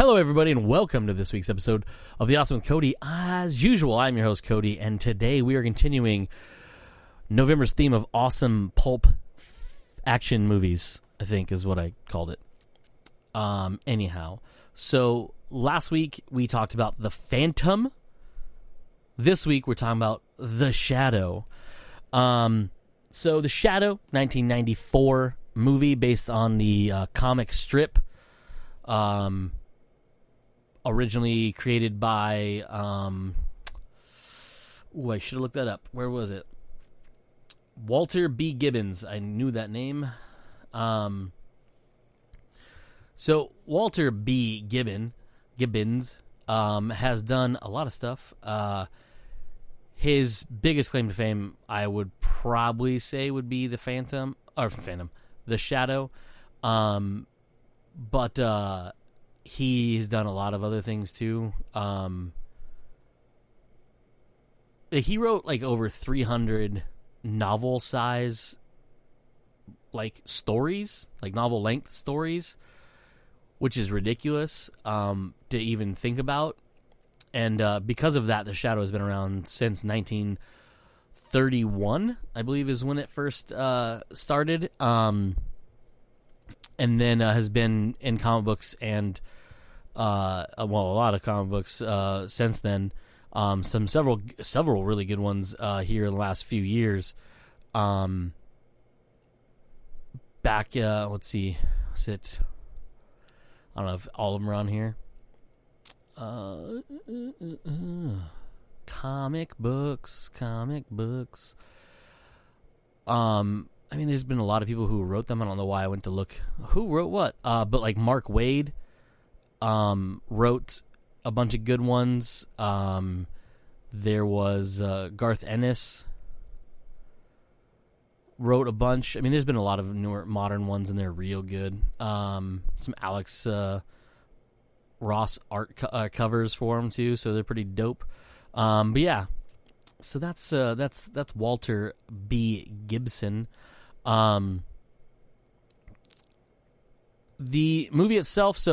Hello, everybody, and welcome to this week's episode of The Awesome with C.O.D.Y. As usual, I'm your host, C.O.D.Y, and today we are continuing November's theme of awesome pulp action movies, I think is what I called it. Anyhow, so last week we talked about The Phantom. This week we're talking about The Shado. So The Shado, 1994 movie based on the comic strip. Originally created by, I should have looked that up. Where was it? Walter B. Gibbons. I knew that name. So Walter B. Gibbons, has done a lot of stuff. His biggest claim to fame, I would probably say, would be The Shado. But he's done a lot of other things too. He wrote like over 300 novel size stories, like novel length stories, which is ridiculous to even think about. And because of that, The Shado has been around since 1931, I believe, is when it first started. And then has been in comic books and a lot of comic books since then. Several really good ones here in the last few years. Let's see, was it? I don't know if all of them are on here. Comic books. I mean, there's been a lot of people who wrote them. I don't know why I went to look who wrote what. But like Mark Waid wrote a bunch of good ones. There was Garth Ennis wrote a bunch. I mean, there's been a lot of newer modern ones, and they're real good. Some Alex Ross art covers for them too, so they're pretty dope. But yeah, so that's Walter B. Gibson. The movie itself,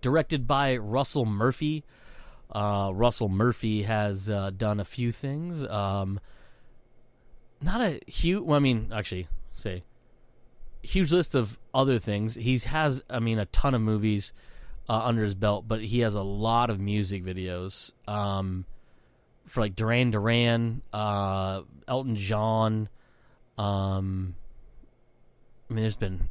directed by Russell Murphy. Russell Murphy has done a few things. Not a huge, huge list of other things. He has, a ton of movies under his belt, but he has a lot of music videos for like Duran Duran, Elton John. There's been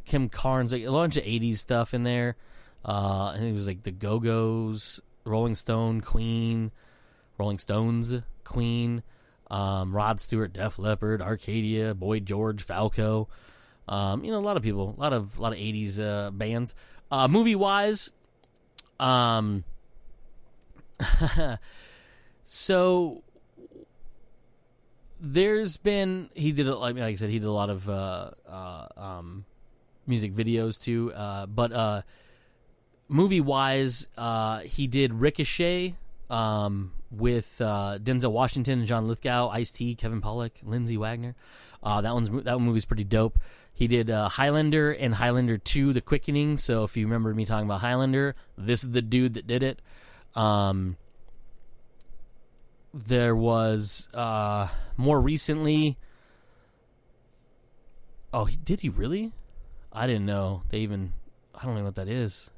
Kim Carnes, like a bunch of 80s stuff in there. I think it was like the Go-Go's, Rolling Stones, Queen, Rod Stewart, Def Leppard, Arcadia, Boy George, Falco. A lot of people, a lot of 80s bands. Movie-wise, so there's been, he did a lot of music videos too, but movie-wise, he did Ricochet with Denzel Washington, John Lithgow, Ice-T, Kevin Pollak, Lindsay Wagner. That movie's pretty dope. He did Highlander and Highlander 2, The Quickening. So if you remember me talking about Highlander, this is the dude that did it. There was more recently. Oh, did he really? I didn't know. I don't know what that is.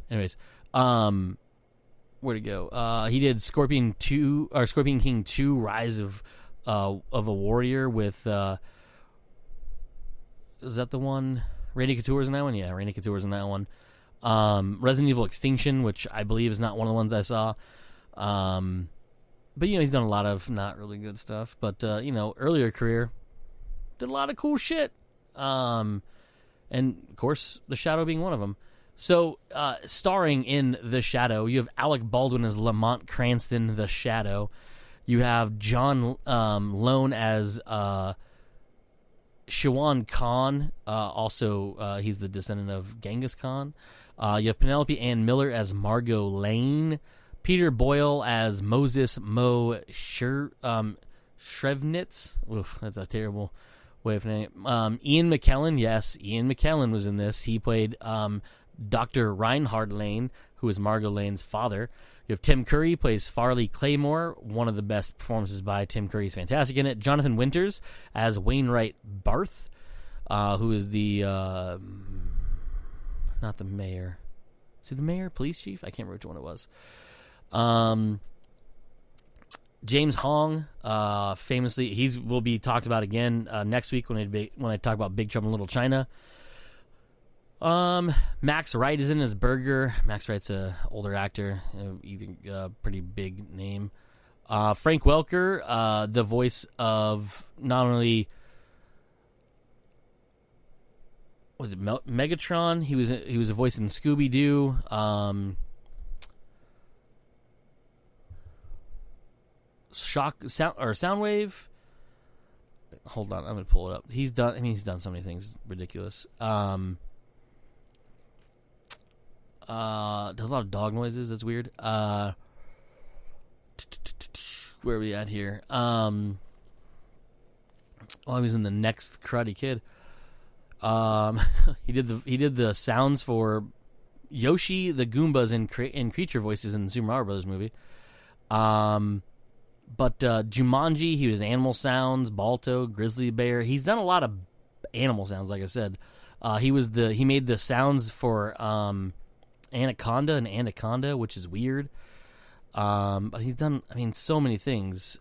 Anyways, where'd it go? He did Scorpion King 2, Rise of a Warrior with. Is that the one? Randy Couture's in that one? Yeah, Randy Couture's in that one. Resident Evil Extinction, which I believe is not one of the ones I saw. But he's done a lot of not really good stuff. But earlier career, did a lot of cool shit. And of course, The Shado being one of them. So, starring in The Shado, you have Alec Baldwin as Lamont Cranston, The Shado. You have John Lone as Shawan Khan. Also, he's the descendant of Genghis Khan. You have Penelope Ann Miller as Margot Lane. Peter Boyle as Moses Mo Shrevnitz. Oof, that's a terrible way of name. Ian McKellen. Yes, Ian McKellen was in this. He played Dr. Reinhard Lane, who is Margot Lane's father. You have Tim Curry, plays Farley Claymore. One of the best performances by Tim Curry is fantastic in it. Jonathan Winters as Wainwright Barth, who is the... not the mayor. Is he the mayor? Police chief? I can't remember which one it was. James Hong, famously, he will be talked about again next week when I talk about Big Trouble in Little China. Max Wright is in as Burger. Max Wright's a older actor, pretty big name. Frank Welker, the voice of not only was it Megatron. He was a voice in Scooby-Doo. Soundwave. Hold on, I'm gonna pull it up. He's done so many things ridiculous. Does a lot of dog noises. That's weird. Where are we at here? He was in the next Karate Kid. He did the sounds for Yoshi the Goombas in creature voices in the Super Mario Brothers movie. But Jumanji, he was animal sounds, Balto, Grizzly Bear. He's done a lot of animal sounds, like I said. He made the sounds for Anaconda and Anaconda, which is weird. But he's done, so many things.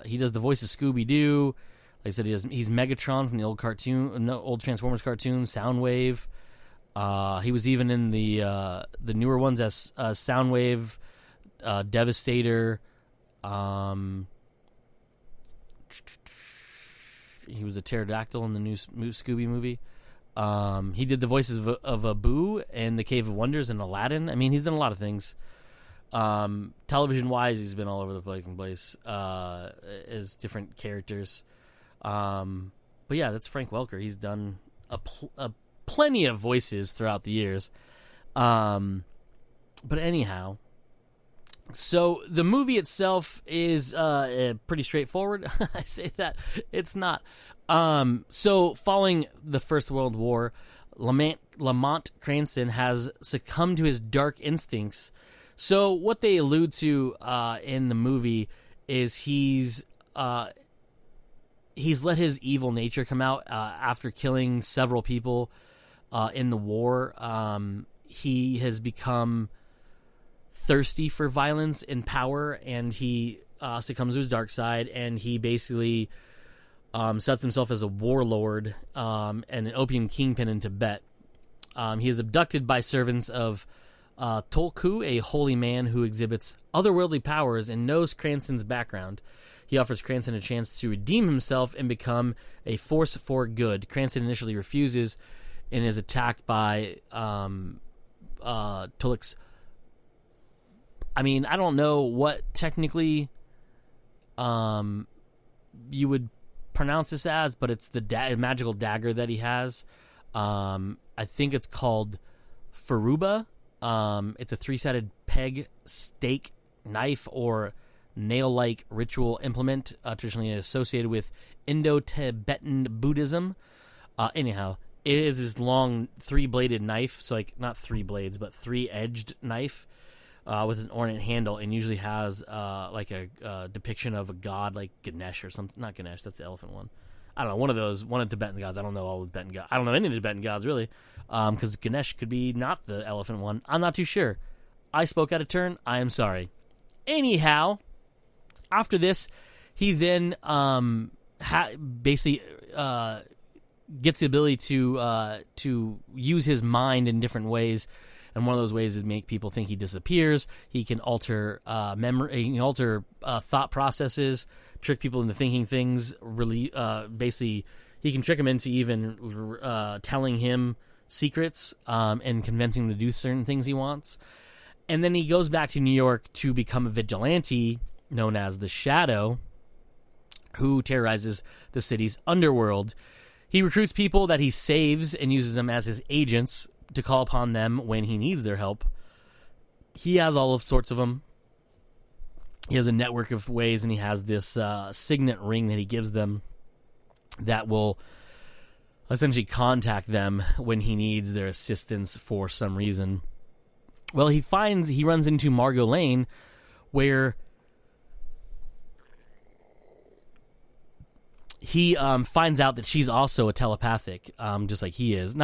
He does the voice of Scooby-Doo. Like I said, he's Megatron from the old Transformers cartoon, Soundwave. He was even in the newer ones as Soundwave, Devastator. He was a pterodactyl in the new Scooby movie. He did the voices of Abu in The Cave of Wonders and Aladdin. He's done a lot of things. Television-wise, he's been all over the place as different characters. But yeah, that's Frank Welker. He's done plenty of voices throughout the years. But anyhow, so the movie itself is pretty straightforward. I say that. It's not. So following the First World War, Lamont Cranston has succumbed to his dark instincts. So what they allude to in the movie is he's let his evil nature come out after killing several people in the war. He has become thirsty for violence and power, and he succumbs to his dark side, and he basically sets himself as a warlord and an opium kingpin in Tibet. He is abducted by servants of Tolku, a holy man who exhibits otherworldly powers and knows Cranston's background. He offers Cranston a chance to redeem himself and become a force for good. Cranston initially refuses and is attacked by Tuluk's. I don't know what technically you would pronounce this as, but it's the magical dagger that he has. I think it's called Faruba. It's a 3-sided peg, stake, knife, or nail-like ritual implement traditionally associated with Indo-Tibetan Buddhism. Anyhow, it is this long 3-bladed knife, so not 3 blades, but 3-edged knife with an ornate handle, and usually has a depiction of a god like Ganesh or something. Not Ganesh, that's the elephant one. I don't know, one of the Tibetan gods. I don't know all the Tibetan gods. I don't know any of the Tibetan gods, really, because Ganesh could be not the elephant one. I'm not too sure. I spoke out of turn. I am sorry. Anyhow, after this, he then basically gets the ability to use his mind in different ways, and one of those ways is make people think he disappears. He can alter memory. He can alter thought processes, trick people into thinking things. Really, basically, he can trick them into even telling him secrets and convincing him to do certain things he wants. And then he goes back to New York to become a vigilante known as the Shado, who terrorizes the city's underworld. He recruits people that he saves and uses them as his agents to call upon them when he needs their help. He has all sorts of them. He has a network of ways, and he has this signet ring that he gives them that will essentially contact them when he needs their assistance for some reason. Well, he runs into Margot Lane, where he finds out that she's also a telepathic, just like he is.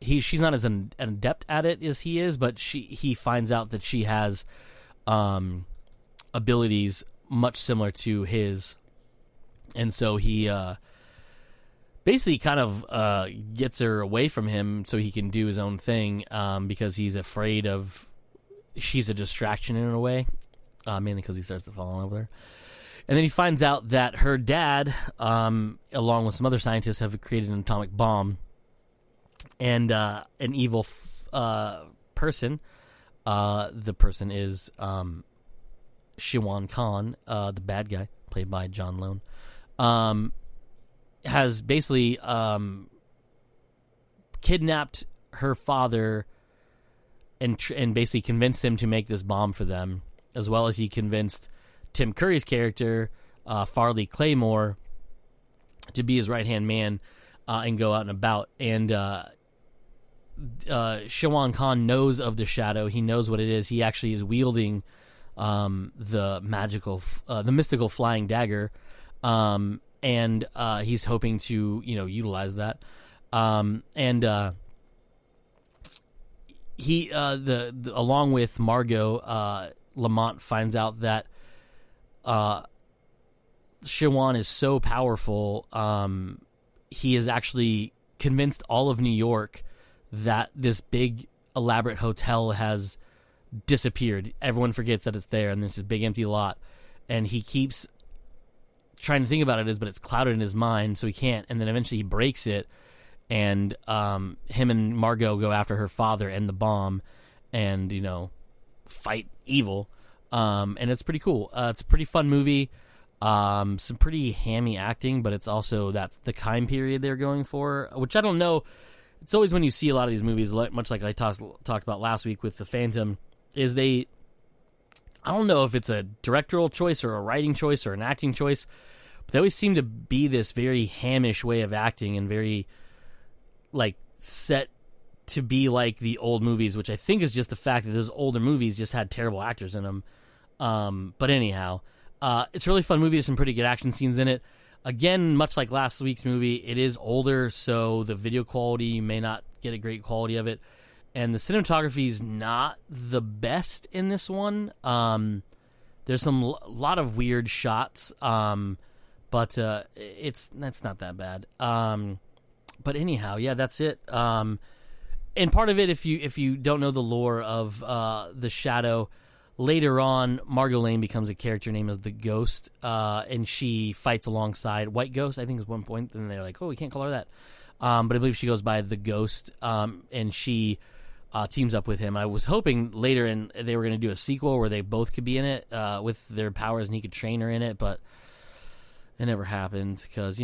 She's not as an adept at it as he is, but he finds out that she has abilities much similar to his, and so he basically kind of gets her away from him so he can do his own thing, because he's afraid of she's a distraction in a way, mainly because he starts to fall in love with her. And then he finds out that her dad, along with some other scientists, have created an atomic bomb, and an evil person. The person is Shiwan Khan, the bad guy, played by John Lone, has basically kidnapped her father and basically convinced him to make this bomb for them, as well as he convinced Tim Curry's character, Farley Claymore, to be his right-hand man and go out and about. And Shiwan Khan knows of the Shado. He knows what it is. He actually is wielding the mystical flying dagger, and he's hoping to, utilize that. He along with Margot, Lamont finds out that Shiwan is so powerful. He has actually convinced all of New York that this big elaborate hotel has disappeared. Everyone forgets that it's there, and there's this big empty lot. And he keeps trying to think about it, but it's clouded in his mind, so he can't. And then eventually he breaks it, and him and Margot go after her father and the bomb, and fight evil. And it's pretty cool. It's a pretty fun movie. Some pretty hammy acting, but it's also that's the time period they're going for, which I don't know. It's always when you see a lot of these movies, much like I talked about last week with The Phantom, I don't know if it's a directorial choice or a writing choice or an acting choice, but they always seem to be this very hammish way of acting and very, set to be like the old movies, which I think is just the fact that those older movies just had terrible actors in them. But anyhow, it's a really fun movie. There's some pretty good action scenes in it. Again, much like last week's movie, it is older, so the video quality, you may not get a great quality of it. And the cinematography is not the best in this one. There's a lot of weird shots, but that's not that bad. But anyhow, yeah, that's it. And part of it, if you don't know the lore of the Shado, later on, Margot Lane becomes a character named as the Ghost, and she fights alongside White Ghost, I think, is one point. And they're like, oh, we can't call her that. But I believe she goes by the Ghost, and she teams up with him. I was hoping later they were going to do a sequel where they both could be in it with their powers, and he could train her in it, but it never happened because,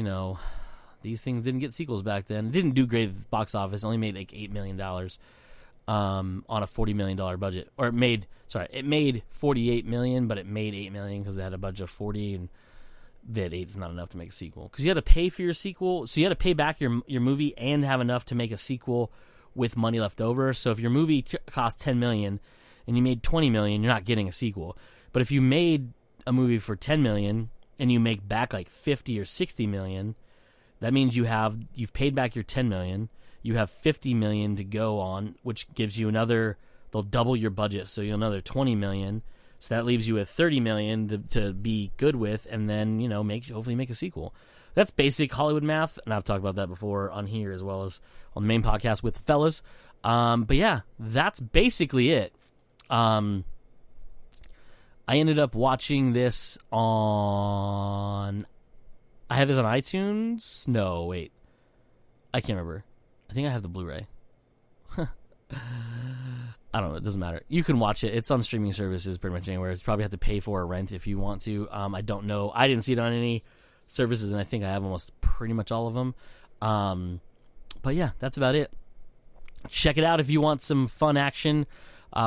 these things didn't get sequels back then. It didn't do great at the box office. It only made like $8 million. On a $40 million budget, or it made $48 million, but it made $8 million because they had a budget of 40, and that 8 is not enough to make a sequel because you had to pay for your sequel, so you had to pay back your movie and have enough to make a sequel with money left over. So if your movie cost $10 million and you made $20 million, you're not getting a sequel. But if you made a movie for $10 million and you make back like $50 or $60 million, that means you've paid back your $10 million. You have $50 million to go on, which gives you they'll double your budget, so you'll another $20 million. So that leaves you with $30 million to be good with, and then, hopefully make a sequel. That's basic Hollywood math, and I've talked about that before on here as well as on the main podcast with the fellas. But yeah, that's basically it. I ended up watching this I have this on iTunes? No, wait. I can't remember. I think I have the Blu-ray. I don't know. It doesn't matter. You can watch it. It's on streaming services pretty much anywhere. You probably have to pay for a rent if you want to. I don't know. I didn't see it on any services, and I think I have almost pretty much all of them. But yeah, that's about it. Check it out if you want some fun action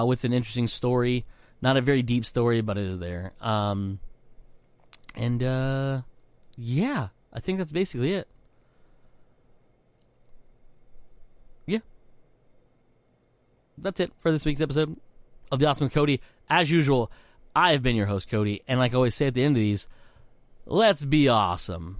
with an interesting story. Not a very deep story, but it is there. Yeah, I think that's basically it. that's it for this week's episode of The Awesome with Cody. As usual, I have been your host, Cody, and like I always say at the end of these, let's be awesome.